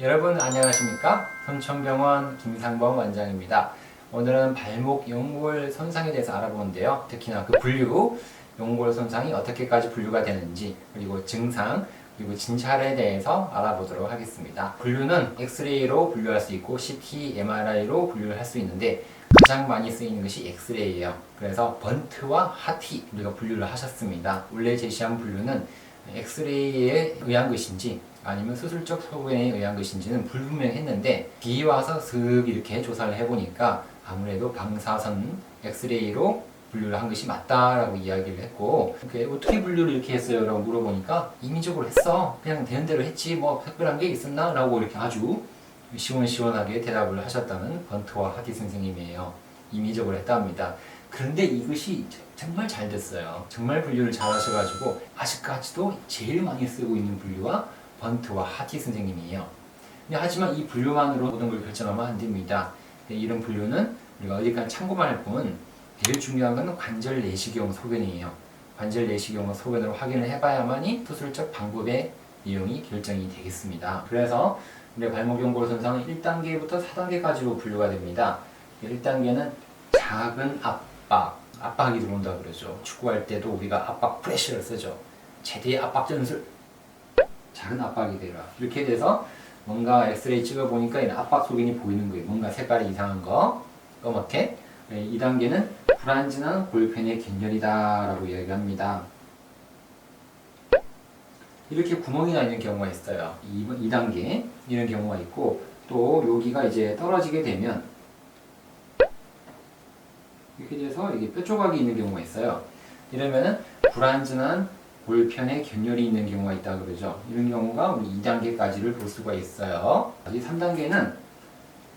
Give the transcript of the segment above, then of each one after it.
여러분 안녕하십니까? 손천병원 김상범 원장입니다. 오늘은 발목 연골 손상에 대해서 알아보는데요. 특히나 그 분류, 연골 손상이 어떻게까지 분류가 되는지, 그리고 증상, 그리고 진찰에 대해서 알아보도록 하겠습니다. 분류는 엑스레이로 분류할 수 있고 CT, MRI로 분류를 할 수 있는데 가장 많이 쓰이는 것이 엑스레이예요. 그래서 번트와 하티 우리가 분류를 하셨습니다. 원래 제시한 분류는 엑스레이에 의한 것인지 아니면 수술적 소견에 의한 것인지는 불분명했는데 뒤에 와서 슥 이렇게 조사를 해보니까 아무래도 방사선 엑스레이로 분류를 한 것이 맞다라고 이야기를 했고, 어떻게 분류를 이렇게 했어요? 라고 물어보니까 임의적으로 했어. 그냥 되는 대로 했지 뭐 특별한 게 있었나? 라고 이렇게 아주 시원시원하게 대답을 하셨다는 번트와 하티 선생님이에요. 임의적으로 했다 합니다. 그런데 이것이 정말 잘 됐어요. 정말 분류를 잘 하셔가지고 아직까지도 제일 많이 쓰고 있는 분류와 번트와 하티 선생님이에요. 하지만 이 분류만으로 모든 걸 결정하면 안 됩니다. 이런 분류는 우리가 어디까지 참고만 할 뿐, 제일 중요한 것은 관절 내시경 소견이에요. 관절 내시경 소견으로 확인을 해봐야만이 수술적 방법의 내용이 결정이 되겠습니다. 그래서 우리 발목 연골 손상은 1단계부터 4단계까지로 분류가 됩니다. 1단계는 작은 압박이 들어온다 그러죠. 축구할 때도 우리가 압박 프레셔를 쓰죠. 최대의 압박 전술. 작은 압박이 되라. 이렇게 돼서 뭔가 엑스레이 찍어보니까 압박 소견이 보이는 거예요. 뭔가 색깔이 이상한 거, 검게. 2단계는 불안전한 골편의 균열이다 라고 이야기합니다. 이렇게 구멍이 나 있는 경우가 있어요. 2단계 이런 경우가 있고, 또 여기가 이제 떨어지게 되면 이렇게 돼서 이게 뼈 조각이 있는 경우가 있어요. 이러면은 불안전한 골편에 균열이 있는 경우가 있다 그러죠. 이런 경우가 우리 2단계까지를 볼 수가 있어요. 3단계는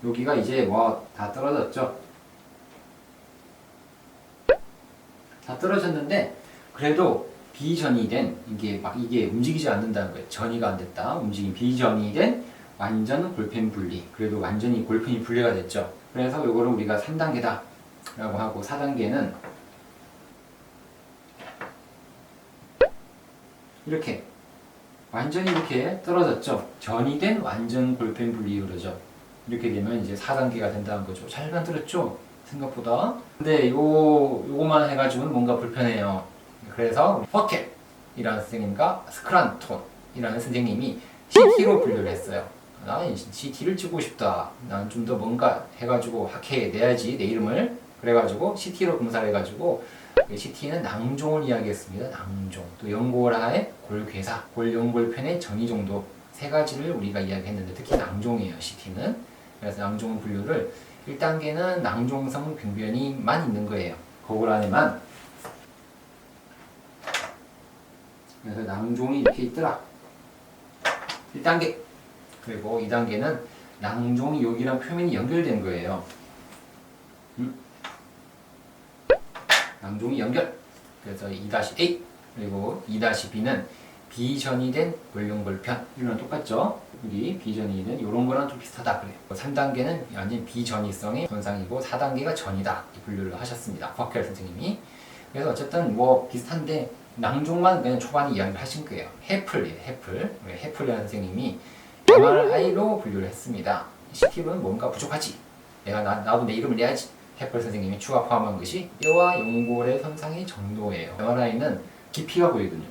여기가 이제 뭐 다 떨어졌죠. 다 떨어졌는데 그래도 비전이된 이게 움직이지 않는다는 거예요. 전이가 안 됐다. 비전이된 완전 골편 분리. 그래도 완전히 골편이 분리가 됐죠. 그래서 요거를 우리가 3단계다 라고 하고, 4단계는 이렇게 완전히 이렇게 떨어졌죠. 전이 된 완전 골편 분리 그러죠. 이렇게 되면 이제 4단계가 된다는 거죠. 잘 만들었죠? 생각보다. 근데 요거만 해가지고는 뭔가 불편해요. 그래서 퍼켈이라는 선생님과 스크란톤이라는 선생님이 CT로 분류를 했어요. 나는 CT를 찍고 싶다. 나는 좀 더 뭔가 해가지고 학회에 내야지 내 이름을. 그래가지고 CT로 검사를 해가지고 CT는 낭종을 이야기했습니다. 낭종. 또 연골하의 골괴사, 골연골편의 전이 정도 세 가지를 우리가 이야기했는데 특히 낭종이에요. CT는. 그래서 낭종 분류를 1단계는 낭종성 병변이만 있는 거예요. 거울 안에만. 그래서 낭종이 이렇게 있더라. 1단계. 그리고 2단계는 낭종이 여기랑 표면이 연결된 거예요. 낭종이 연결. 그래서 2-A. 그리고 2-B는 비전이된 골연골편. 이거랑 똑같죠? 우리 비전이는 이런 거랑 좀 비슷하다 그래요. 3단계는 완전 비전이성의 손상이고 4단계가 전이다. 이 분류를 하셨습니다. 퍼켈 선생님이. 그래서 어쨌든 뭐 비슷한데 낭종만 그냥 초반에 이야기를 하신 거예요. 해플이에요. 해플이라는 선생님이 MRI로 분류를 했습니다. CT로는 뭔가 부족하지. 나도 내 이름을 내야지. 해플 선생님이 추가 포함한 것이 뼈와 연골의 손상의 정도예요. MRI는 깊이가 보이거든요.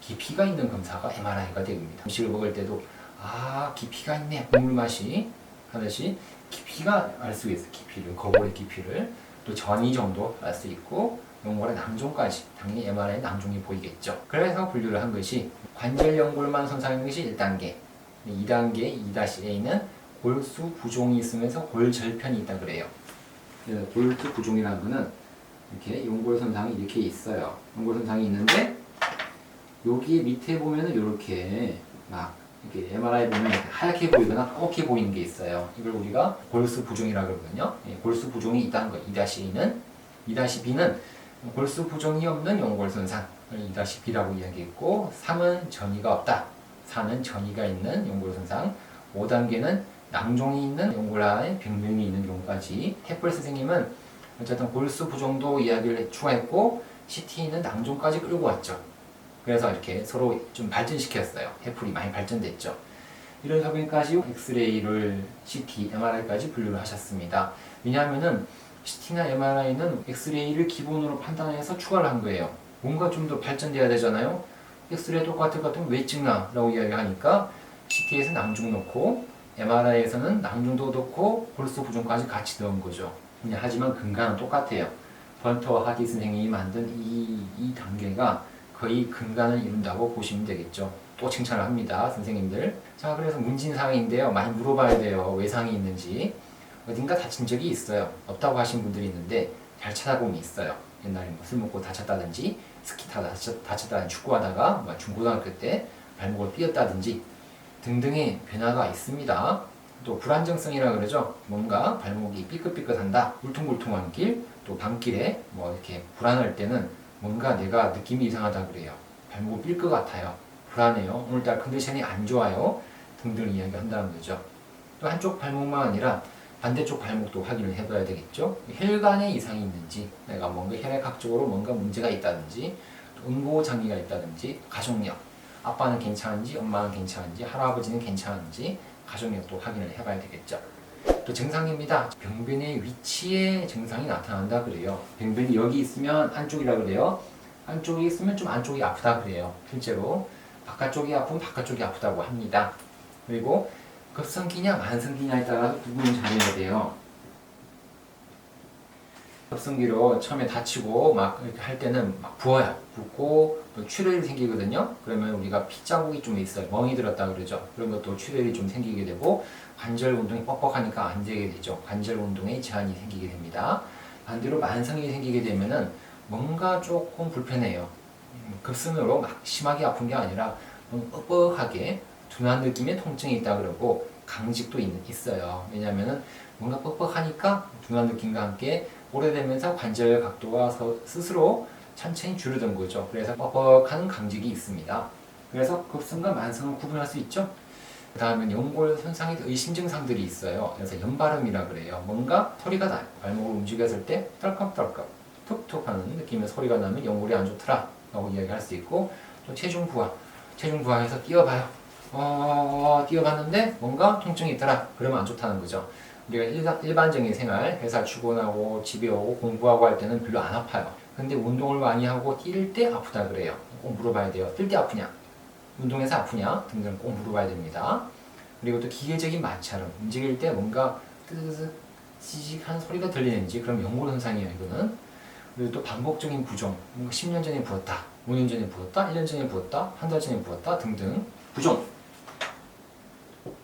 깊이가 있는 검사가 MRI가 됩니다. 음식을 먹을 때도 깊이가 있네. 국물 맛이 하듯이 깊이가 알 수 있어요. 깊이를, 거골의 깊이를. 또 전이 정도 알 수 있고 연골의 낭종까지. 당연히 MRI 낭종이 보이겠죠. 그래서 분류를 한 것이 관절 연골만 손상인 것이 1단계. 2단계 2-A는 골수 부종이 있으면서 골절편이 있다 그래요. 골수 부종이라는 거는 이렇게 연골 손상이 이렇게 있어요. 연골 손상이 있는데 여기 밑에 보면은 이렇게 이렇게 MRI 보면 이렇게 하얗게 보이거나 까맣게 보이는 게 있어요. 이걸 우리가 골수 부종이라고 그러거든요. 골수 부종이 있다는 거. 2-A는 2-B는 골수 부종이 없는 연골 손상을 2-B라고 이야기했고, 3은 전이가 없다. 4는 전이가 있는 연골 손상. 5단계는 낭종이 있는 연골하에 병명이 있는 경우까지. 해플 선생님은 어쨌든 골수 부종도 이야기를 추가했고 CT는 낭종까지 끌고 왔죠. 그래서 이렇게 서로 좀 발전시켰어요. 해플이 많이 발전됐죠. 이런 소견까지 엑스레이를 CT, MRI까지 분류를 하셨습니다. 왜냐하면은 CT나 MRI는 엑스레이를 기본으로 판단해서 추가를 한 거예요. 뭔가 좀 더 발전돼야 되잖아요. 엑스레이 똑같을 것 같으면 왜 찍나? 라고 이야기하니까 CT에서 낭중 넣고 MRI에서는 낭중도 넣고 골수 부종까지 같이 넣은 거죠. 하지만 근간은 똑같아요. 번터 하디 선생님이 만든 이 단계가 거의 근간을 이룬다고 보시면 되겠죠. 또 칭찬을 합니다, 선생님들. 자, 그래서 문진상인데요. 많이 물어봐야 돼요. 외상이 있는지. 어딘가 다친 적이 있어요. 없다고 하신 분들이 있는데 잘 찾아보면 있어요. 옛날에 뭐 술 먹고 다쳤다든지 스키 타다 다쳤다든지 축구하다가 뭐 중고등학교 때 발목을 삐었다든지 등등의 변화가 있습니다. 또 불안정성이라 그러죠. 뭔가 발목이 삐끗삐끗한다, 울퉁불퉁한 길, 또 밤길에 뭐 이렇게 불안할 때는 뭔가 내가 느낌이 이상하다 그래요. 발목을 삘 것 같아요. 불안해요. 오늘따라 컨디션이 안 좋아요. 등등 이야기한다는 거죠. 또 한쪽 발목만 아니라 반대쪽 발목도 확인을 해봐야 되겠죠. 혈관에 이상이 있는지, 내가 뭔가 혈액학적으로 뭔가 문제가 있다든지, 응고장애가 있다든지, 가족력, 아빠는 괜찮은지, 엄마는 괜찮은지, 할아버지는 괜찮은지 가족력도 확인을 해봐야 되겠죠. 또 증상입니다. 병변의 위치에 증상이 나타난다 그래요. 병변이 여기 있으면 안쪽이라 그래요. 안쪽이 있으면 좀 안쪽이 아프다 그래요. 실제로 바깥쪽이 아프면 바깥쪽이 아프다고 합니다. 그리고 급성기냐 만성기냐에 따라서 구분을 잘 해야 돼요. 급성기로 처음에 다치고 막 이렇게 할 때는 막 부어요. 붓고 또 출혈이 생기거든요. 그러면 우리가 핏자국이 좀 있어요. 멍이 들었다 그러죠. 그런 것도 출혈이 좀 생기게 되고 관절 운동이 뻑뻑하니까 안 되게 되죠. 관절 운동에 제한이 생기게 됩니다. 반대로 만성이 생기게 되면은 뭔가 조금 불편해요. 급성으로 막 심하게 아픈 게 아니라 뻑뻑하게 둔한 느낌의 통증이 있다 그러고 강직도 있어요. 왜냐하면은 뭔가 뻑뻑하니까 둔한 느낌과 함께 오래되면서 관절 각도가 스스로 천천히 줄어든 거죠. 그래서 뻑뻑한 강직이 있습니다. 그래서 급성과 만성을 구분할 수 있죠. 그 다음에 연골 손상의 의심 증상들이 있어요. 그래서 연발음이라 그래요. 뭔가 소리가 나요. 발목을 움직였을 때 떨컥떨컥 툭툭 하는 느낌의 소리가 나면 연골이 안 좋더라 라고 이야기할 수 있고, 또 체중 부하해서 뛰어봐요. 뛰어봤는데 뭔가 통증이 있더라. 그러면 안 좋다는 거죠. 우리가 일반적인 생활, 회사 출근하고 집에 오고 공부하고 할 때는 별로 안 아파요. 근데 운동을 많이 하고 뛸 때 아프다 그래요. 꼭 물어봐야 돼요. 뛸 때 아프냐? 운동해서 아프냐? 등등 꼭 물어봐야 됩니다. 그리고 또 기계적인 마찰음, 움직일 때 뭔가 뜨뜻 찌직한 소리가 들리는지, 그럼 연골 현상이에요, 이거는. 그리고 또 반복적인 부종, 10년 전에 부었다, 5년 전에 부었다, 1년 전에 부었다, 한 달 전에 부었다 등등.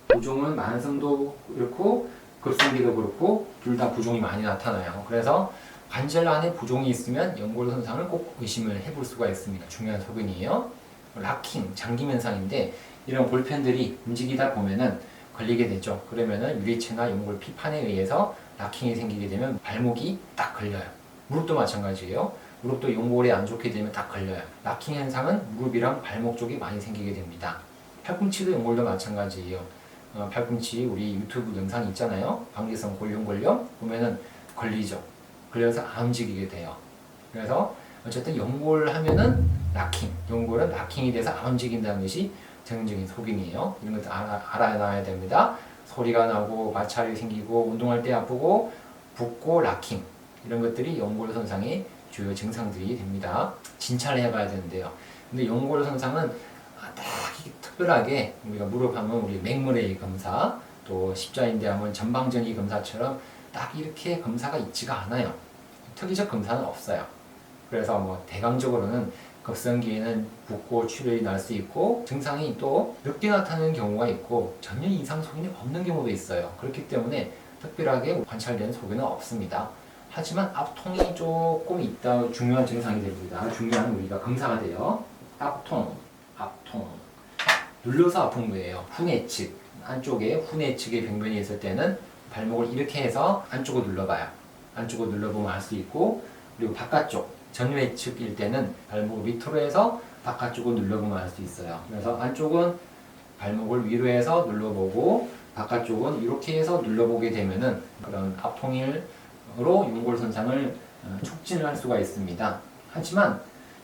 부종은 만성도 그렇고 급성기도 그렇고 둘 다 부종이 많이 나타나요. 그래서 관절 안에 부종이 있으면 연골 손상을 꼭 의심을 해볼 수가 있습니다. 중요한 소견이에요. 락킹, 잠김 현상인데 이런 볼펜들이 움직이다 보면은 걸리게 되죠. 그러면은 유리체나 연골 피판에 의해서 락킹이 생기게 되면 발목이 딱 걸려요. 무릎도 마찬가지예요. 무릎도 연골이 안 좋게 되면 딱 걸려요. 락킹 현상은 무릎이랑 발목 쪽이 많이 생기게 됩니다. 팔꿈치도 연골도 마찬가지예요. 팔꿈치 우리 유튜브 영상 있잖아요. 방지성 골룡 보면은 걸리죠. 걸려서 안 움직이게 돼요. 그래서 어쨌든 연골 하면은 락킹, 연골은 락킹이 돼서 안 움직인다는 것이 전형적인 소견이에요. 이런 것도 알아놔야 됩니다. 소리가 나고 마찰이 생기고 운동할 때 아프고 붓고 락킹, 이런 것들이 연골 손상의 주요 증상들이 됩니다. 진찰을 해봐야 되는데요. 근데 연골 손상은 딱 특별하게 우리가 무릎하면 우리 맹물의 검사, 또 십자인대 하면 전방전이 검사처럼 딱 이렇게 검사가 있지가 않아요. 특이적 검사는 없어요. 그래서 뭐 대강적으로는 급성기에는 붓고 출혈이 날 수 있고 증상이 또 늦게 나타나는 경우가 있고 전혀 이상 소견이 없는 경우도 있어요. 그렇기 때문에 특별하게 관찰되는 소견은 없습니다. 하지만 앞통이 조금 있다 중요한 증상이 됩니다. 중요한 우리가 검사가 돼요. 앞통 눌러서 아픈 거예요. 후내측 안쪽에 후내측에 병변이 있을 때는 발목을 이렇게 해서 안쪽으로 눌러봐요. 안쪽으로 눌러보면 알 수 있고, 그리고 바깥쪽 전외측일 때는 발목을 밑으로 해서 바깥쪽으로 눌러보면 알 수 있어요. 그래서 안쪽은 발목을 위로 해서 눌러보고 바깥쪽은 이렇게 해서 눌러보게 되면은 그런 앞통일로 연골 손상을 촉진을 할 수가 있습니다. 하지만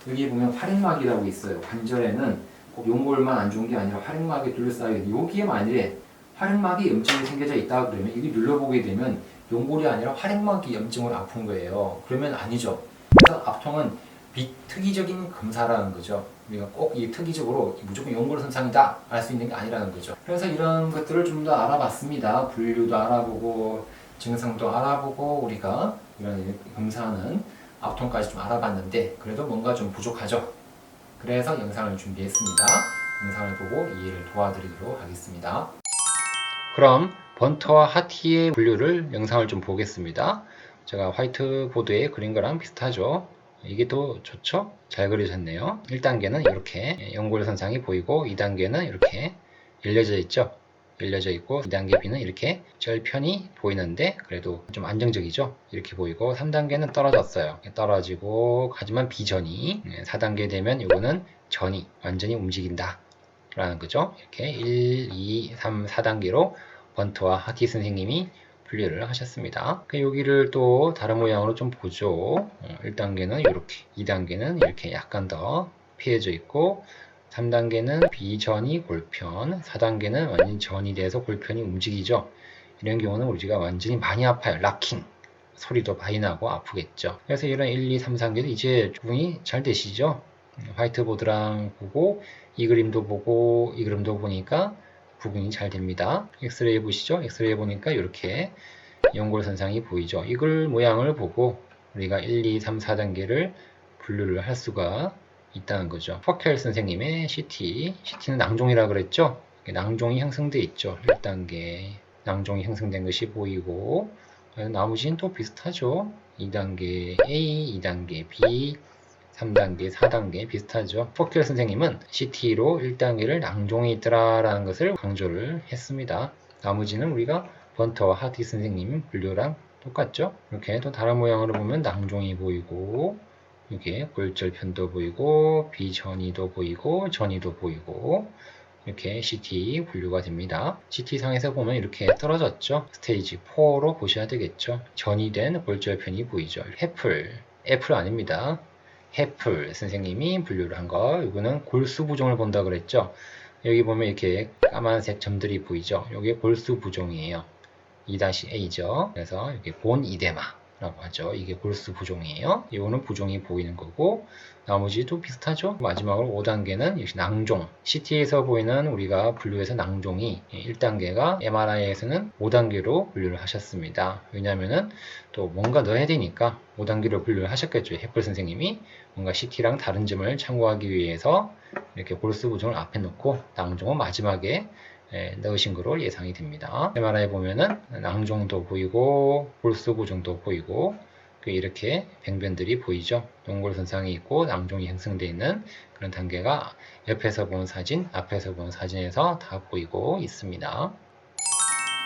여기 보면 활인막이라고 있어요. 관절에는 꼭 용골만 안 좋은 게 아니라 활액막에 둘러싸여 있는 여기에 만일에 활액막에 염증이 생겨져 있다 그러면 이게 눌러보게 되면 용골이 아니라 활액막이 염증으로 아픈 거예요. 그러면 아니죠. 그래서 압통은 비특이적인 검사라는 거죠. 우리가 꼭 이 특이적으로 무조건 용골 손상이다 알 수 있는 게 아니라는 거죠. 그래서 이런 것들을 좀 더 알아봤습니다. 분류도 알아보고 증상도 알아보고 우리가 이런 검사는 압통까지 좀 알아봤는데 그래도 뭔가 좀 부족하죠. 그래서 영상을 준비했습니다. 영상을 보고 이해를 도와드리도록 하겠습니다. 그럼 번터와 하티의 분류를 영상을 좀 보겠습니다. 제가 화이트보드에 그린 거랑 비슷하죠. 이게 더 좋죠? 잘 그려졌네요. 1단계는 이렇게 연골 손상이 보이고 2단계는 이렇게 열려져 있죠. 열려져 있고 2단계 B는 이렇게 절편이 보이는데 그래도 좀 안정적이죠. 이렇게 보이고 3단계는 떨어졌어요. 떨어지고 하지만 비전이 4단계 되면 이거는 전이 완전히 움직인다 라는 거죠. 이렇게 1, 2, 3, 4단계로 번트와 하티 선생님이 분류를 하셨습니다. 여기를 또 다른 모양으로 좀 보죠. 1단계는 이렇게, 2단계는 이렇게 약간 더 피해져 있고 3단계는 비전이 골편, 4단계는 완전히 전이 돼서 골편이 움직이죠. 이런 경우는 우리가 완전히 많이 아파요. 락킹. 소리도 많이 나고 아프겠죠. 그래서 이런 1, 2, 3, 4단계도 이제 적응이 잘 되시죠. 화이트보드랑 보고 이 그림도 보고 이 그림도 보니까 구분이 잘 됩니다. 엑스레이 보시죠. 엑스레이 보니까 이렇게 연골 손상이 보이죠. 이걸 모양을 보고 우리가 1, 2, 3, 4단계를 분류를 할 수가 있다는 거죠. 퍼켈 선생님의 CT는 낭종이라 그랬죠. 낭종이 형성되어 있죠. 1단계 낭종이 형성된 것이 보이고 나머지는 또 비슷하죠. 2단계 A, 2단계 B, 3단계, 4단계 비슷하죠. 퍼켈 선생님은 CT로 1단계를 낭종이 있더라라는 것을 강조를 했습니다. 나머지는 우리가 번터와 하티 선생님 분류랑 똑같죠. 이렇게 또 다른 모양으로 보면 낭종이 보이고 이렇게 골절편도 보이고 비전이도 보이고 전이도 보이고 이렇게 CT 분류가 됩니다. CT상에서 보면 이렇게 떨어졌죠. 스테이지 4로 보셔야 되겠죠. 전이 된 골절편이 보이죠. 애플 아닙니다. 해플 선생님이 분류를 한 거. 이거는 골수 부종을 본다 그랬죠. 여기 보면 이렇게 까만색 점들이 보이죠. 이게 골수 부종이에요. 2-A죠. 그래서 이렇게 본 이데마라고 하죠. 이게 골수 부종이에요. 이거는 부종이 보이는 거고 나머지도 비슷하죠. 마지막으로 5단계는 역시 낭종. CT에서 보이는 우리가 분류해서 낭종이 1단계가 MRI에서는 5단계로 분류를 하셨습니다. 왜냐하면은 또 뭔가 넣어야 되니까 5단계로 분류를 하셨겠죠. 해플 선생님이 뭔가 CT랑 다른 점을 참고하기 위해서 이렇게 골수 부종을 앞에 놓고 낭종은 마지막에 넣으신 거로 예상이 됩니다. MRI 보면은 낭종도 보이고 골수 부종도 보이고 이렇게 병변들이 보이죠. 연골 손상이 있고 낭종이 형성되어 있는 그런 단계가 옆에서 본 사진, 앞에서 본 사진에서 다 보이고 있습니다.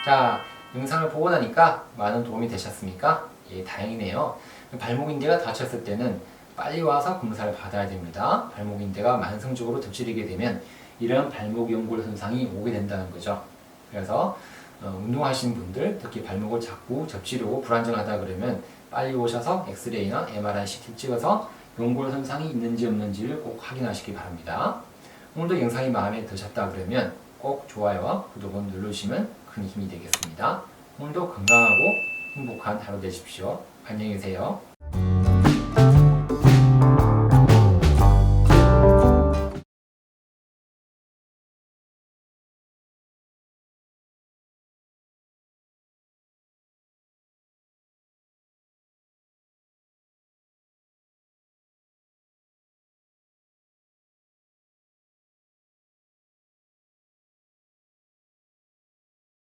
자, 영상을 보고 나니까 많은 도움이 되셨습니까? 예, 다행이네요. 발목인대가 다쳤을 때는 빨리 와서 검사를 받아야 됩니다. 발목인대가 만성적으로 접질리게 되면 이런 발목 연골 손상이 오게 된다는 거죠. 그래서 운동하시는 분들, 특히 발목을 자꾸 접지르고 불안정하다 그러면 빨리 오셔서 엑스레이나 MRI, CT 찍어서 연골 손상이 있는지 없는지를 꼭 확인하시기 바랍니다. 오늘도 영상이 마음에 드셨다 그러면 꼭 좋아요와 구독을 누르시면 큰 힘이 되겠습니다. 오늘도 건강하고 행복한 하루 되십시오. 안녕히 계세요.